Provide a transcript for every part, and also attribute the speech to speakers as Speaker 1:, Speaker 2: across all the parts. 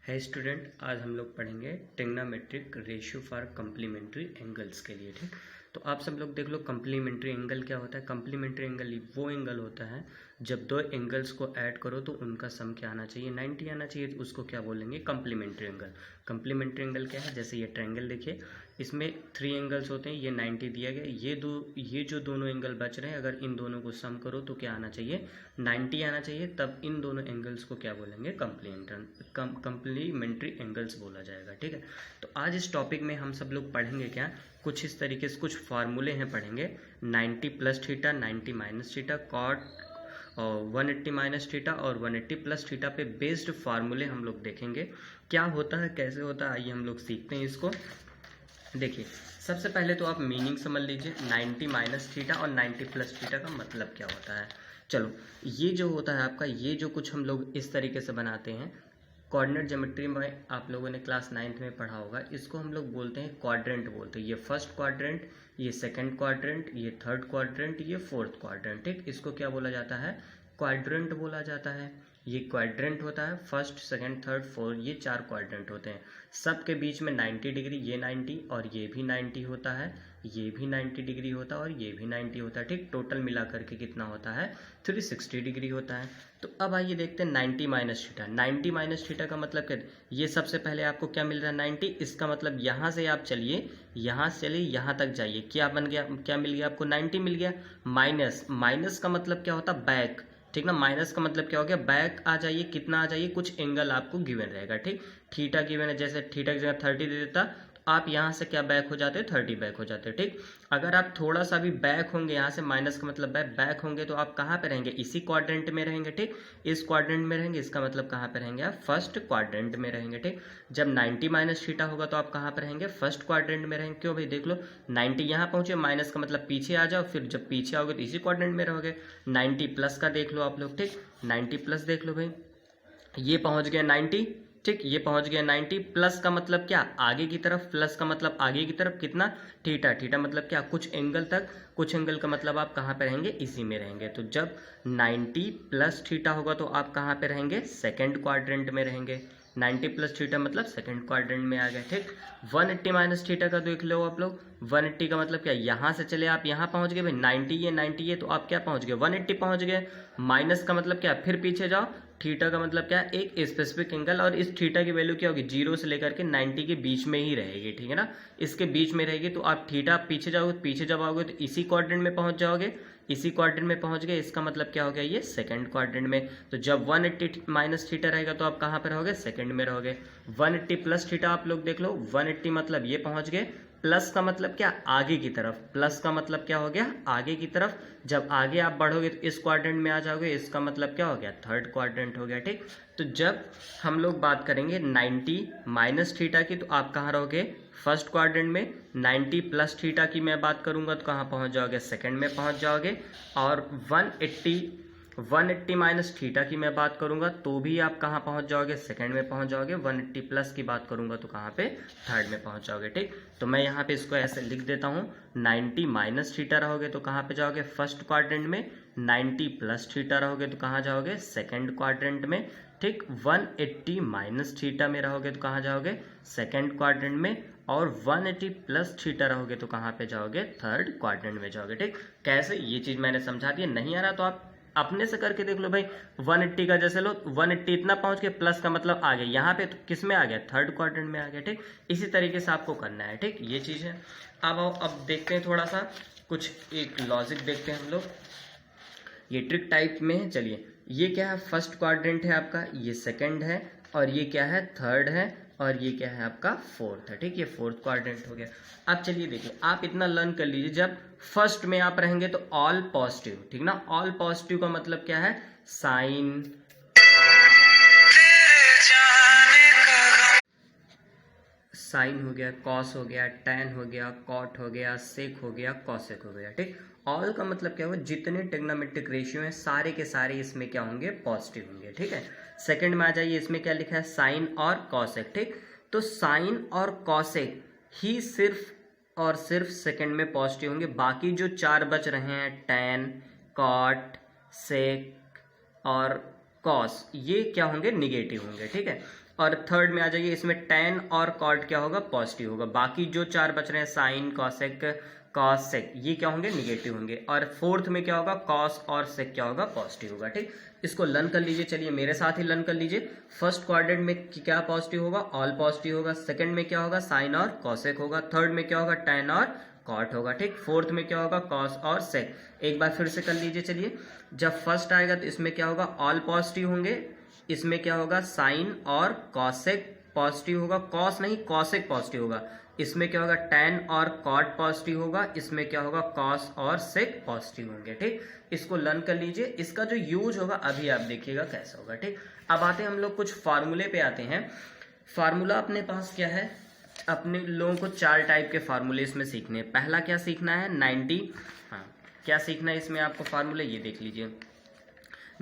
Speaker 1: है स्टूडेंट, आज हम लोग पढ़ेंगे trigonometric ratio for complementary angles के लिए। ठीक, तो आप सब लोग देख लो कम्प्लीमेंट्री एंगल क्या होता है। कम्प्लीमेंट्री एंगल वो एंगल होता है जब दो एंगल्स को ऐड करो तो उनका सम क्या आना चाहिए, 90 आना चाहिए, तो उसको क्या बोलेंगे, कम्प्लीमेंट्री एंगल। कम्प्लीमेंट्री एंगल क्या है, जैसे ये ट्रायंगल देखिए, इसमें 3 एंगल्स होते हैं, ये 90 दिया गया, ये जो दोनों एंगल बच रहे हैं, अगर इन दोनों को सम करो तो क्या आना चाहिए, 90 आना चाहिए, तब इन दोनों एंगल्स को क्या बोलेंगे, कम्प्लीमेंट्री एंगल्स बोला जाएगा। ठीक है, तो आज इस टॉपिक में हम सब लोग पढ़ेंगे क्या, कुछ इस तरीके से कुछ फार्मूले हैं पढ़ेंगे, 90 plus theta, 90 minus theta, cot और 180 माइनस थीटा और 180 प्लस थीटा पे बेस्ड फार्मूले हम लोग देखेंगे क्या होता है, कैसे होता है। आइए हम लोग सीखते हैं इसको। देखिए, सबसे पहले तो आप मीनिंग समझ लीजिए, 90 माइनस थीटा और 90 प्लस थीटा का मतलब क्या होता है। चलो, ये जो होता है आपका, ये जो कुछ हम लोग इस तरीके से बनाते हैं, कोऑर्डिनेट ज्योमेट्री में आप लोगों ने क्लास 9th में पढ़ा होगा, इसको हम लोग बोलते हैं क्वाड्रेंट बोलते हैं। ये फर्स्ट क्वाड्रेंट, ये सेकंड क्वाड्रेंट, ये थर्ड क्वाड्रेंट, ये फोर्थ क्वाड्रेंट। ठीक, इसको क्या बोला जाता है, क्वाड्रेंट बोला जाता है। ये क्वाड्रेंट होता है, फर्स्ट सेकंड थर्ड फोर्थ, ये 4 क्वाड्रेंट होते हैं। सब के बीच में 90 डिग्री, ये 90 और ये भी 90 होता है, ये भी 90 डिग्री होता है और ये भी 90 होता है। ठीक, टोटल मिला करके कितना होता है, 360 डिग्री होता है। तो अब आइए देखते हैं 90 माइनस थीटा। 90 माइनस थीटा का मतलब क्या, ये सबसे पहले आपको क्या मिल रहा है, 90। इसका मतलब यहाँ से आप चलिए, यहाँ से चलिए, यहाँ तक जाइए, क्या बन गया, क्या मिल गया आपको, 90 मिल गया। माइनस, माइनस का मतलब क्या होता है, बैक। ठीक ना, माइनस का मतलब क्या हो गया, बैक आ जाइए, कितना आ जाइए, कुछ एंगल आपको गिवन रहेगा। ठीक, थीटा गिवन है, जैसे थीटा की जगह 30 दे देता, आप यहाँ से क्या बैक हो जाते, 30 बैक हो जाते। ठीक, अगर आप थोड़ा सा भी बैक होंगे, यहाँ से माइनस का मतलब बैक होंगे, तो आप कहाँ पे रहेंगे, इसी क्वाड्रेंट में रहेंगे। ठीक, इस क्वाड्रेंट में रहेंगे, इसका मतलब कहाँ पे रहेंगे, आप फर्स्ट क्वाड्रेंट में रहेंगे। ठीक, जब 90 माइनस थीटा होगा तो आप कहाँ पे रहेंगे, फर्स्ट क्वाड्रेंट में रहेंगे। क्यों भाई, देख लो 90 यहाँ पहुंचे, माइनस का मतलब पीछे आ जाओ, फिर जब पीछे आओगे तो इसी क्वाड्रेंट में रहोगे। 90 प्लस का देख लो आप लोग, ठीक, 90 प्लस देख लो भाई, ये पहुंच गया 90। ठीक, ये पहुंच गया 90, प्लस का मतलब क्या, आगे की तरफ, प्लस का मतलब आगे की तरफ कितना, थीटा। थीटा मतलब क्या, कुछ एंगल तक, कुछ एंगल का मतलब आप कहाँ पे रहेंगे, इसी में रहेंगे। तो जब 90 प्लस थीटा होगा तो आप कहाँ पे रहेंगे, सेकंड क्वाड्रेंट में रहेंगे। 90 प्लस थीटा मतलब सेकंड क्वाड्रेंट में आ गए। ठीक, 180 माइनस थीटा का देख लो आप लोग, 180 का मतलब क्या, यहाँ से चले आप यहाँ पहुँच गए भाई, 90 ये तो आप क्या पहुँच गए, 180 पहुँच गए। माइनस का मतलब क्या, फिर पीछे जाओ, थीटा का मतलब क्या, एक स्पेसिफिक एंगल, और इस थीटा की वैल्यू क्या होगी, 0 से लेकर के 90 के बीच में ही रहेगी। ठीक है ना, इसके बीच में रहेगी, तो आप थीटा पीछे जाओगे, पीछे जब आओगे तो इसी क्वाड्रेंट में पहुंच जाओगे, इसी क्वाड्रेंट में पहुंच गए। इसका मतलब क्या हो गया, ये सेकंड क्वाड्रेंट में। तो जब 180 माइनस थीटा रहेगा तो आप कहाँ पर रहोगे, सेकंड में रहोगे। 180 प्लस थीटा आप लोग देख लो, 180 मतलब ये पहुंच गए, प्लस का मतलब क्या, आगे की तरफ, प्लस का मतलब क्या हो गया, आगे की तरफ। जब आगे आप बढ़ोगे तो इस क्वाड्रेंट में आ जाओगे, इसका मतलब क्या हो गया, थर्ड क्वाड्रेंट हो गया। ठीक, तो जब हम लोग बात करेंगे 90 माइनस थीटा की, तो आप कहाँ रहोगे, फर्स्ट क्वाड्रेंट में। 90 प्लस थीटा की मैं बात करूंगा तो कहाँ पहुंच जाओगे, सेकंड में पहुंच जाओगे। और 180 माइनस थीटा की मैं बात करूंगा तो भी आप कहाँ पहुंच जाओगे, सेकंड में पहुंच जाओगे। 180 प्लस की बात करूंगा तो कहाँ पे, थर्ड में पहुंच जाओगे। ठीक, तो मैं यहाँ पे इसको ऐसे लिख देता हूँ, 90 माइनस थीटा रहोगे तो कहाँ पे जाओगे, फर्स्ट क्वाड्रेंट में। 90 प्लस थीटा रहोगे तो कहाँ जाओगे, सेकंड क्वाड्रेंट में। ठीक, 180 माइनस थीटा में रहोगे तो कहाँ जाओगे, सेकंड क्वाड्रेंट में। और 180 प्लस थीटा रहोगे तो कहाँ पे जाओगे, थर्ड क्वाड्रेंट में जाओगे। ठीक, कैसे, ये चीज मैंने समझा दी, नहीं आ रहा तो आप अपने से करके देख लो भाई। 180 का जैसे लो, 180 इतना पहुंच के, प्लस का मतलब आ गया यहाँ पे, तो किस में आ गया, थर्ड क्वाड्रेंट में आ गया। ठीक, इसी तरीके से आपको करना है। ठीक, ये चीज है। अब आओ, अब देखते हैं थोड़ा सा कुछ एक लॉजिक देखते हैं हम लोग, ये ट्रिक टाइप में है। चलिए, ये क्या है, फर्स्ट क्वाड्रेंट है आपका, ये सेकंड है, और ये क्या है, थर्ड है, और ये क्या है आपका, फोर्थ है। ठीक, ये फोर्थ क्वाड्रेंट हो गया। अब चलिए देखिए, आप इतना लर्न कर लीजिए, जब फर्स्ट में आप रहेंगे तो ऑल पॉजिटिव। ठीक ना, ऑल पॉजिटिव का मतलब क्या है, साइन, साइन हो गया, कॉस हो गया, टैन हो गया, कॉट हो गया, सेक हो गया, कॉसेक हो गया। ठीक, ऑल का मतलब क्या हुआ, जितने ट्रिग्नोमेट्रिक रेशियो हैं सारे के सारे इसमें क्या होंगे, पॉजिटिव होंगे। ठीक है, सेकंड में आ जाइए, इसमें क्या लिखा है, साइन और कॉसेक। ठीक, तो साइन और कॉसेक ही सिर्फ और सिर्फ सेकंड में पॉजिटिव होंगे, बाकी जो 4 बच रहे हैं, टैन, कॉट, सेक और कॉस, ये क्या होंगे, निगेटिव होंगे। ठीक है, और थर्ड में आ जाइए, इसमें tan और cot क्या होगा, पॉजिटिव होगा। बाकी जो चार बच रहे हैं साइन, कॉसेक, कॉस, सेक, ये क्या होंगे, निगेटिव होंगे। और फोर्थ में क्या होगा, कॉस और सेक क्या होगा, पॉजिटिव होगा। ठीक, इसको लर्न कर लीजिए, चलिए मेरे साथ ही लर्न कर लीजिए। फर्स्ट क्वाड्रेंट में क्या पॉजिटिव होगा, ऑल पॉजिटिव होगा। सेकंड में क्या होगा, साइन और कॉसेक होगा। थर्ड में क्या होगा, tan और कॉट होगा। ठीक, फोर्थ में क्या होगा, कॉस और सेक। एक बार फिर से कर लीजिए, चलिए। जब फर्स्ट आएगा तो इसमें क्या होगा, ऑल पॉजिटिव होंगे। इसमें क्या होगा, साइन और कॉसेक पॉजिटिव होगा। कॉस नहीं, कॉसेक पॉजिटिव होगा। इसमें क्या होगा, tan और cot पॉजिटिव होगा। इसमें क्या होगा, cos और sec पॉजिटिव होंगे। ठीक, इसको लर्न कर लीजिए। इसका जो यूज होगा अभी आप देखिएगा कैसा होगा। ठीक, अब आते हैं हम लोग कुछ फार्मूले पे आते हैं। फार्मूला अपने पास क्या है, अपने लोगों को चार टाइप के फार्मूले इसमें सीखने हैं। पहला क्या सीखना है, 90, हाँ क्या सीखना है इसमें आपको फार्मूले, ये देख लीजिए।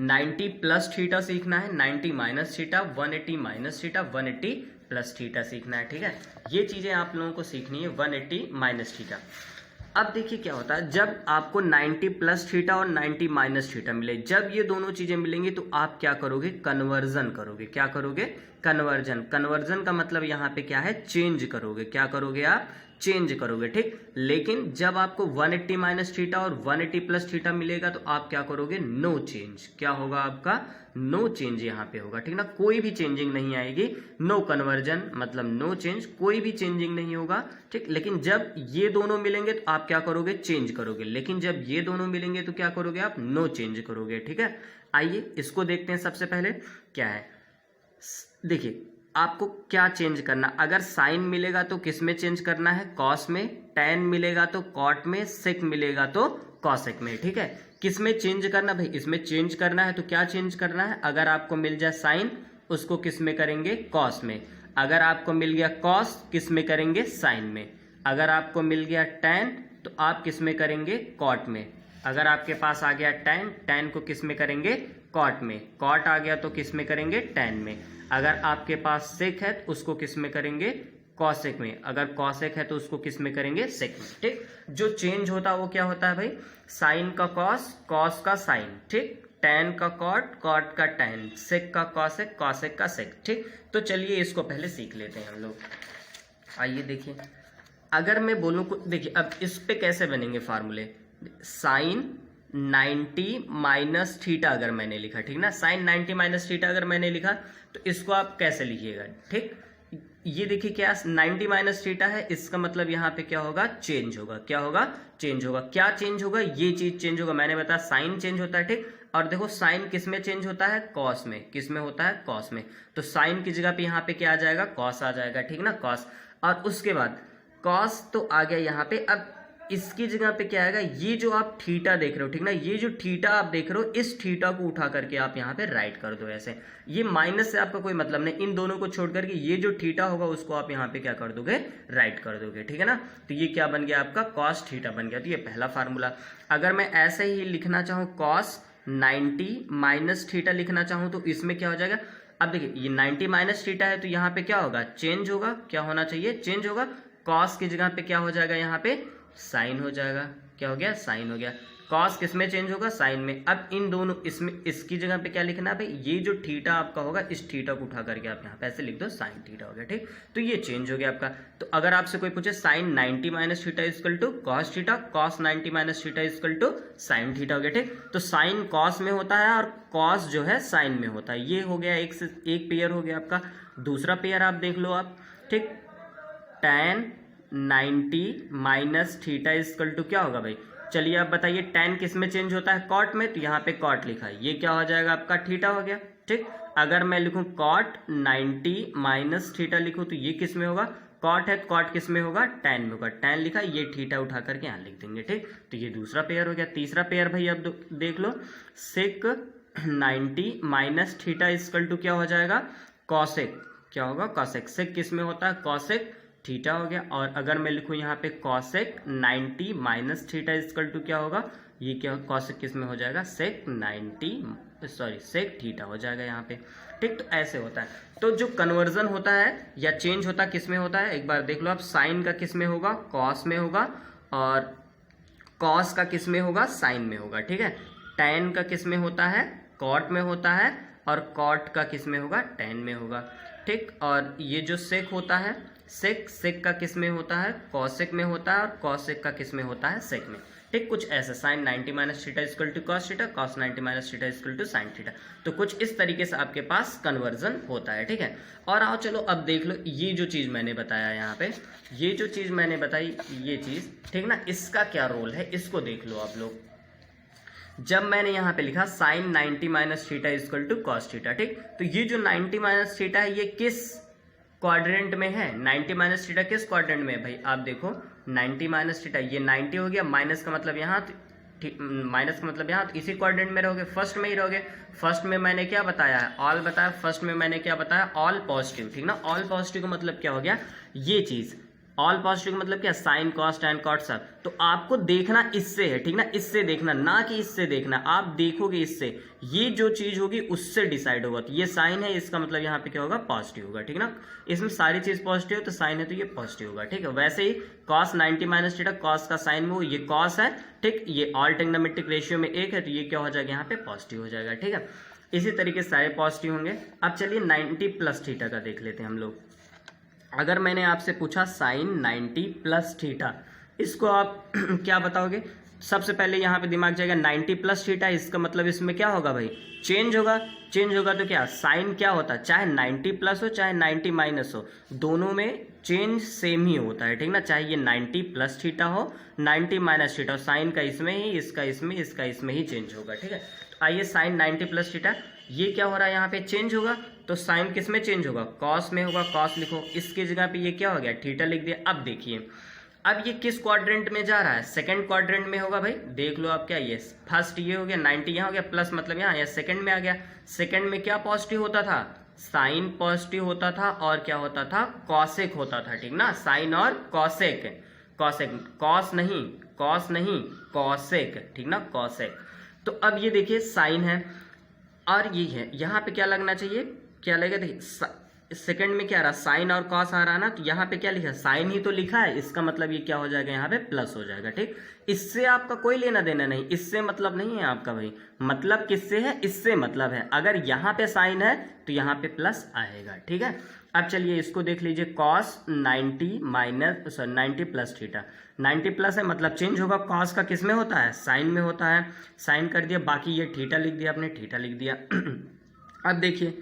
Speaker 1: 90 प्लस थीटा सीखना है, 90 minus theta, 180 minus theta, 180 plus theta सीखना है। ठीक है, ये चीजें आप लोगों को सीखनी है, 180 माइनस थीटा। अब देखिए क्या होता है, जब आपको 90 प्लस थीटा और 90 माइनस थीटा मिले, जब ये दोनों चीजें मिलेंगी तो आप क्या करोगे, कन्वर्जन करोगे। क्या करोगे, कन्वर्जन। कन्वर्जन का मतलब यहाँ पे क्या है, चेंज करोगे। क्या करोगे आप, चेंज करोगे। ठीक, लेकिन जब आपको 180 माइनस थीटा और 180 प्लस थीटा मिलेगा तो आप क्या करोगे, नो चेंज। क्या होगा आपका, नो चेंज यहाँ पे होगा। ठीक ना, कोई भी चेंजिंग नहीं आएगी। नो कन्वर्जन मतलब नो चेंज, कोई भी चेंजिंग नहीं होगा। ठीक, लेकिन जब ये दोनों मिलेंगे तो आप क्या करोगे, चेंज करोगे। लेकिन जब ये दोनों मिलेंगे तो क्या करोगे आप, नो चेंज करोगे। ठीक है, आइए इसको देखते हैं। सबसे पहले क्या है, देखिए आपको क्या चेंज करना। अगर साइन मिलेगा तो किस में चेंज करना है, कॉस में। tan मिलेगा तो कॉट में। सेक मिलेगा तो कॉसेक में। ठीक है, किस में चेंज करना भाई, इसमें चेंज करना है। तो क्या चेंज करना है, अगर आपको मिल जाए साइन, उसको किस में करेंगे, कॉस में। अगर आपको मिल गया कॉस, किस में करेंगे, साइन में। अगर आपको मिल गया tan तो आप किस में करेंगे, कॉट में। अगर आपके पास आ गया tan को किस में करेंगे, कॉट में। कॉट आ गया तो किस में करेंगे, tan में। अगर आपके पास सेक है तो उसको किस में करेंगे, कॉसेक में। अगर कॉसेक है तो उसको किस में करेंगे, सेक में। ठीक, जो चेंज होता है वो क्या होता है भाई, साइन का कॉस, कॉस का साइन। ठीक, tan का कॉट, कॉट का tan, सेक का कॉसेक, कॉसेक का सेक। ठीक, तो चलिए इसको पहले सीख लेते हैं हम लोग। आइए देखिए, अगर मैं बोलूँ, देखिए अब इस पे कैसे बनेंगे फार्मूले। साइन 90 माइनस थीटा अगर मैंने लिखा, ठीक ना, साइन 90 माइनस थीटा अगर मैंने लिखा तो इसको आप कैसे लिखिएगा। ठीक, ये देखिए क्या 90 माइनस थीटा है, इसका मतलब यहाँ पे क्या होगा, चेंज होगा। क्या होगा, चेंज होगा। क्या चेंज होगा, ये चीज चेंज होगा। मैंने बताया साइन चेंज होता है। ठीक, और देखो साइन किस में चेंज होता है, कॉस में। किस में होता है, कॉस में। तो साइन की जगह पे यहाँ पे क्या आ जाएगा, कॉस आ जाएगा। ठीक ना, कॉस। और उसके बाद कॉस तो आ गया यहाँ पे। अब इसकी जगह पे क्या आएगा, ये जो आप थीटा देख रहे हो, ठीक ना, ये जो थीटा आप देख रहे हो, इस थीटा को उठा करके आप यहाँ पे राइट कर दो ऐसे। ये माइनस से आपका कोई मतलब नहीं, इन दोनों को छोड़ करके ये जो थीटा होगा उसको आप यहाँ पे क्या कर दोगे, राइट कर दोगे। ठीक है ना, तो ये क्या बन गया आपका, कॉस थीटा बन गया। तो ये पहला फार्मूला। अगर मैं ऐसे ही लिखना चाहूँ, कॉस 90 माइनस थीटा लिखना चाहूँ तो इसमें क्या हो जाएगा। अब देखिए ये 90 माइनस थीटा है तो यहाँ पे क्या होगा, चेंज होगा। क्या होना चाहिए, चेंज होगा। कॉस की जगह पे क्या हो जाएगा, यहाँ पे साइन हो जाएगा। क्या हो गया, साइन हो गया। कॉस किस में चेंज होगा, साइन में। अब इन दोनों, इसमें इसकी जगह पे क्या लिखना है भाई, ये जो थीटा आपका होगा, इस थीटा को उठा करके आप यहाँ पे ऐसे लिख दो, साइन थीटा हो गया। ठीक, तो ये चेंज हो गया आपका। तो अगर आपसे कोई पूछे sine 90 minus theta equal to cos theta, cos 90 minus theta equal to sine theta हो गया। ठीक, तो साइन कॉस में होता है और कॉस जो है साइन में होता है। ये हो गया एक पेयर हो गया आपका। दूसरा पेयर आप देख लो आप। ठीक, tan 90 minus theta equal to क्या होगा भाई, चलिए आप बताइए, tan किस में चेंज होता है, कॉट में। तो यहाँ पे कॉट लिखा है, ये क्या हो जाएगा आपका, थीटा हो गया। ठीक, अगर मैं लिखूं कॉट 90 माइनस थीटा लिखूं तो ये किस में होगा, कॉट है, कॉट किस में होगा, tan में होगा। tan लिखा, ये थीटा उठा करके यहाँ लिख देंगे। ठीक, तो ये दूसरा पेयर हो गया। तीसरा पेयर भाई अब देख लो, सेक 90 माइनस थीटा इक्वल टू क्या हो जाएगा, कॉसेक। क्या होगा, कॉसेक। सेक किस में होता है, कॉसेक थीटा हो गया। और अगर मैं लिखूं यहाँ पे cosec 90 minus theta equal to क्या होगा, ये क्या, कॉसेक किस में हो जाएगा, सेक 90 सॉरी सेक थीटा हो जाएगा यहाँ पे। ठीक, तो ऐसे होता है। तो जो कन्वर्जन होता है या चेंज होता है किस में होता है, एक बार देख लो आप। साइन का किस में होगा, कॉस में होगा। और कॉस का किस में होगा, साइन में होगा। ठीक है, tan का किस में होता है, कॉट में होता है। और कॉट का किस में होगा, tan में होगा। ठीक। और ये जो सेक होता है, सेक का किस में होता है, कॉसेक में होता है, और कॉसेक का किस में होता है, सेक में। ठीक, कुछ ऐसा sine 90 minus theta equal to cos theta, cos 90 minus theta equal to sine theta. तो कुछ इस तरीके से आपके पास कन्वर्जन होता है। ठीक है, और आओ चलो अब देख लो ये जो चीज मैंने बताया यहाँ पे, ये जो चीज मैंने बताई ये चीज, ठीक ना, इसका क्या रोल है इसको देख लो आप लोग। जब मैंने यहाँ पे लिखा sine 90 minus theta equal to cos theta, ठीक, तो ये जो 90 माइनस थीटा है ये किस क्वाड्रेंट में है, 90 माइनस थीटा किस क्वाड्रेंट में है भाई, आप देखो 90 माइनस थीटा, ये 90 हो गया, माइनस का मतलब यहाँ, माइनस का मतलब यहाँ, तो इसी क्वाड्रेंट में रहोगे, फर्स्ट में ही रहोगे। फर्स्ट में मैंने क्या बताया है, ऑल बताया, फर्स्ट में मैंने क्या बताया, ऑल पॉजिटिव, ठीक ना। ऑल पॉजिटिव का मतलब क्या हो गया, ये चीज ऑल पॉजिटिव का मतलब क्या, साइन कॉस टैन कॉट सब। तो आपको देखना इससे है, ठीक ना, इससे देखना, ना कि इससे देखना। आप देखोगे इससे, ये जो चीज होगी उससे डिसाइड होगा। तो ये साइन है, इसका मतलब यहाँ पे क्या होगा, पॉजिटिव होगा, ठीक ना। इसमें सारी चीज पॉजिटिव है तो साइन है तो ये पॉजिटिव होगा, ठीक है। वैसे ही कॉस 90 माइनस थीटा, कॉस का साइन में ये कॉस है, ठीक, ये ऑल ट्रिग्नोमेट्रिक रेशियो में 1 है तो ये क्या हो जाएगा, यहाँ पे पॉजिटिव हो जाएगा, ठीक है। इसी तरीके से सारे पॉजिटिव होंगे। अब चलिए 90 प्लस थीटा का देख लेते हैं हम लोग। अगर मैंने आपसे पूछा साइन 90 प्लस थीटा, इसको आप क्या बताओगे, सबसे पहले यहाँ पे दिमाग जाएगा 90 प्लस थीटा, इसका मतलब इसमें क्या होगा भाई, चेंज होगा। चेंज होगा तो क्या, साइन क्या होता है, चाहे 90 प्लस हो चाहे 90 माइनस हो, दोनों में चेंज सेम ही होता है, ठीक ना। चाहे ये 90 प्लस थीटा हो 90 माइनस थीटा हो, साइन का इसमें ही, इसका इसमें, इसका इसमें ही चेंज होगा, ठीक है। तो आइए साइन 90 प्लस थीटा, ये क्या हो रहा है, यहाँ पे चेंज होगा, तो साइन किस में चेंज होगा, कॉस में होगा, कॉस लिखो, इसकी जगह पे ये क्या हो गया, थीटा लिख दिया। अब देखिए, अब ये किस क्वाड्रेंट में जा रहा है, सेकंड क्वाड्रेंट में होगा भाई, देख लो आप क्या, ये फर्स्ट ये हो गया 90 यहाँ हो गया, प्लस मतलब यहाँ या सेकंड में आ गया। सेकंड में क्या पॉजिटिव होता था, साइन पॉजिटिव होता था, और क्या होता था, कॉसेक होता था, ठीक ना, साइन और कॉसेक, कॉसेक, कॉस नहीं, कॉस नहीं, कॉसेक, ठीक ना, कॉसेक। तो अब ये देखिए साइन है और ये है, यहाँ पे क्या लगना चाहिए, क्या लगेगा, देखिए सेकंड में क्या आ रहा, साइन और कॉस आ रहा है ना, तो यहाँ पे क्या लिखा है, साइन ही तो लिखा है, इसका मतलब ये क्या हो जाएगा, यहाँ पे प्लस हो जाएगा, ठीक। इससे आपका कोई लेना देना नहीं, इससे मतलब नहीं है आपका भाई, मतलब किससे है, इससे मतलब है। अगर यहाँ पे साइन है तो यहाँ पे प्लस आएगा, ठीक है। अब चलिए इसको देख लीजिए, cos 90 minus 90 plus theta, 90 plus है मतलब चेंज होगा, कॉस का किस में होता है, साइन में होता है, साइन कर दिया, बाकी ये थीटा लिख दिया आपने, थीटा लिख दिया। अब देखिए,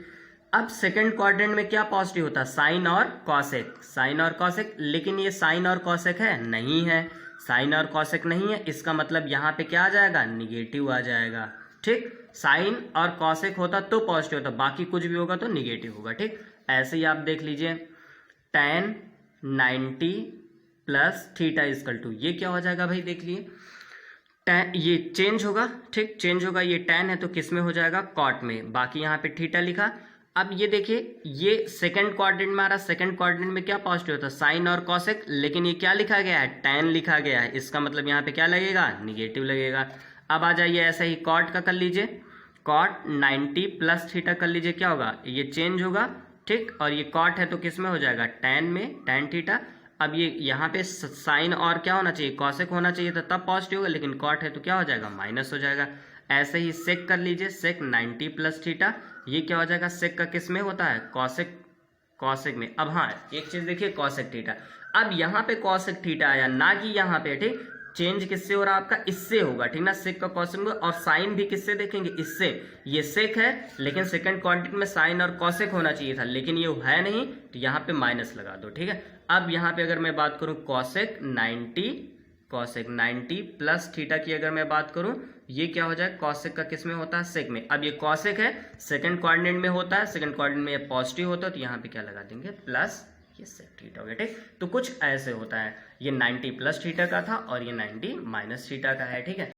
Speaker 1: अब सेकंड क्वाड्रेंट में क्या पॉजिटिव होता है, साइन और कॉसेक, साइन और कॉसेक, लेकिन ये साइन और कॉसेक है, नहीं है, साइन और कॉसेक नहीं है, इसका मतलब यहाँ पे क्या आ जाएगा, निगेटिव आ जाएगा, ठीक। साइन और कॉसेक होता तो पॉजिटिव होता, बाकी कुछ भी होगा तो निगेटिव होगा, ठीक। ऐसे ही आप देख लीजिए, tan 90 plus theta equal to, ये क्या हो जाएगा भाई, देख लिए, tan ये चेंज होगा, ठीक, चेंज होगा, ये tan है तो किस में हो जाएगा, कॉट में, बाकी यहाँ पे थीटा लिखा। अब ये देखिए, ये सेकंड क्वाड्रेंट में आ रहा, सेकंड क्वाड्रेंट में क्या पॉजिटिव होता है, साइन और कॉसेक, लेकिन ये क्या लिखा गया है, tan लिखा गया है, इसका मतलब यहाँ पे क्या लगेगा, निगेटिव लगेगा। अब आ जाइए ऐसा ही कॉट का कर लीजिए, कॉट 90 प्लस थीटा कर लीजिए, क्या होगा, ये चेंज होगा, ठीक, और ये कॉट है तो किस में हो जाएगा, tan में, tan थीटा। अब ये यहाँ पे साइन और क्या होना चाहिए, कॉसेक होना चाहिए था तब पॉजिटिव होगा, लेकिन कॉट है तो क्या हो जाएगा, माइनस हो जाएगा। ऐसे ही सेक कर लीजिए, सेक 90 प्लस थीटा, ये क्या हो जाएगा, सेक का किस में होता है, कॉसेक, कॉसेक में। अब हाँ, एक चीज देखिए, कॉसेक थीटा, अब यहाँ पे कॉसेक थीटा आया, ना कि यहाँ पे, ठीक, चेंज किससे हो रहा है आपका, इससे होगा, ठीक ना, सेक का कॉसेक में, और साइन भी किससे देखेंगे, इससे। ये सेक है लेकिन सेकंड क्वाड्रेंट में साइन और कॉसेक होना चाहिए था, लेकिन ये है नहीं, तो यहाँ पे माइनस लगा दो, ठीक है। अब यहाँ पे अगर मैं बात करूँ कॉसेक 90 प्लस थीटा की अगर मैं बात करूं, ये क्या हो जाए, कॉसेक का किस में होता है, सेक में। अब ये कॉसेक है, सेकंड क्वाड्रेंट में होता है, सेकंड क्वाड्रेंट में ये पॉजिटिव होता है, तो यहाँ पे क्या लगा देंगे, प्लस, ये सेक थीटा हो गया, ठीक। तो कुछ ऐसे होता है, ये 90 प्लस थीटा का था और ये 90 माइनस थीटा का है, ठीक है।